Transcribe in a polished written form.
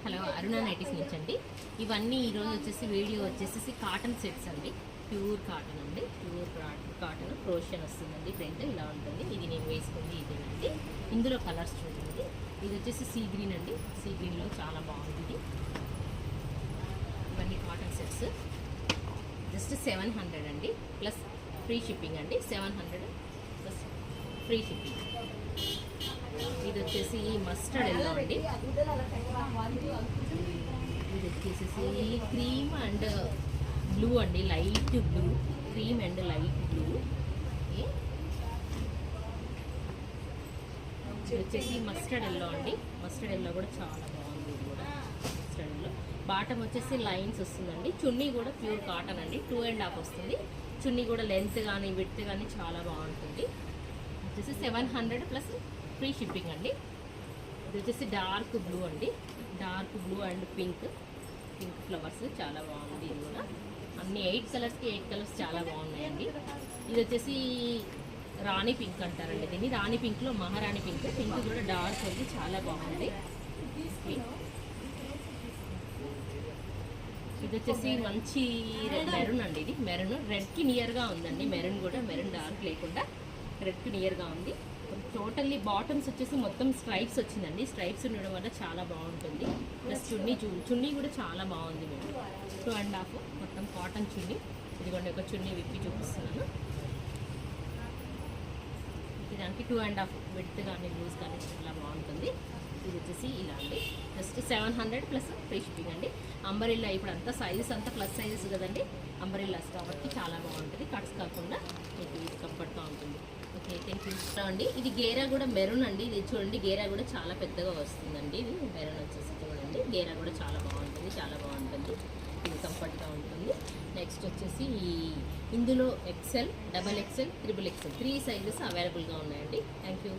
Hello అరుణ nighties నుంచి అండి. ఇవన్నీ ఈరోజు వచ్చేసి వీడియో వచ్చేసి కాటన్ సెట్స్ అండి. ప్యూర్ కాటన్ అండి. ప్యూర్ కాటన్ క్రోషియన్ వస్తుందండి. ప్రింట్ ఇలా ఉంటుంది. ఇది నేను వేసుకుంది ఇదేనండి. ఇందులో కలర్స్ చూడండి. ఇది వచ్చేసి సీ గ్రీన్ అండి. సీ గ్రీన్లో చాలా బాగుంది. ఇవన్నీ కాటన్ సెట్స్ జస్ట్ 700 అండి, ప్లస్ ఫ్రీ షిప్పింగ్ అండి. 700 ప్లస్ ఫ్రీ షిప్పింగ్. ఇది వచ్చేసి మస్టర్డ్ ఎల్లో అండి. ఇది వచ్చేసి క్రీమ్ అండ్ బ్లూ అండి, light blue, cream and light blue. ఇది వచ్చేసి మస్టర్డ్ ఎల్లో అండి. మస్టర్డ్ ఎల్లో కూడా చాలా బాగుంది. ఇది కూడా మస్టర్డ్ ఎల్లో. బాటమ్ వచ్చేసి లైన్స్ వస్తుందండి. చున్నీ కూడా ప్యూర్ కాటన్ అండి. 2.5 వస్తుంది. చున్నీ కూడా లెంత్ కానీ విడ్త్ కానీ చాలా బాగుంటుంది. వచ్చేసి 700 ప్లస్ ఫ్రీ షిప్పింగ్ అండి. ఇది వచ్చేసి డార్క్ బ్లూ అండి. Dark blue and pink flowers చాలా బాగుంది. ఇది కూడా అన్ని 8 కలర్స్కి 8 కలర్స్ చాలా బాగున్నాయండి. ఇది వచ్చేసి రాణి పింక్ అంటారండి దీన్ని. రాణి పింక్లో మహారాణి పింక్. పింక్ కూడా డార్క్ ఉంది, చాలా బాగుంది. ఇది వచ్చేసి మంచి మెరూన్ అండి. ఇది మెరూన్ రెడ్కి నియర్గా ఉందండి. మెరూన్ కూడా మెరూన్ డార్క్ లేకుండా రెడ్కి నియర్గా ఉంది. టోటల్లీ బాటమ్స్ వచ్చేసి మొత్తం స్ట్రైప్స్ వచ్చిందండి. స్ట్రైప్స్ ఉండడం వల్ల చాలా బాగుంటుంది. ప్లస్ చున్నీ కూడా చాలా బాగుంది. మేము 2.5 మొత్తం కాటన్ చున్నీ. ఇదిగోండి ఒక చున్నీ విప్పి చూపిస్తున్నాను. దానికి 2.5 విడ్త్ కానీ లూజ్ కానీ చాలా బాగుంటుంది. ఇది వచ్చేసి ఇలా అండి. జస్ట్ 700 ప్లస్ ఫ్రీ షిప్పింగ్ అండి. అంబరిల్లా ఇప్పుడు అంతా సైజెస్ అంతా ప్లస్ సైజెస్ కదండి. అంబరిల్లాస్ కాబట్టి చాలా బాగుంటుంది. కట్స్ కాకుండా మీకు ఇది కంఫర్ట్గా ఉంటుంది. ఓకే, థ్యాంక్ యూ అండి. ఇది గేరా కూడా మెరూన్ అండి. ఇది చూడండి, గేరా కూడా చాలా పెద్దగా వస్తుందండి. ఇది మెరూన్ వచ్చేసి చూడండి. గేరా కూడా చాలా బాగుంటుంది, చాలా బాగుంటుంది. ఇది కంఫర్ట్గా ఉంటుంది. నెక్స్ట్ వచ్చేసి ఇందులో XL, XXL, XXXL 3 సైజెస్ అవైలబుల్గా ఉన్నాయండి. Thank you.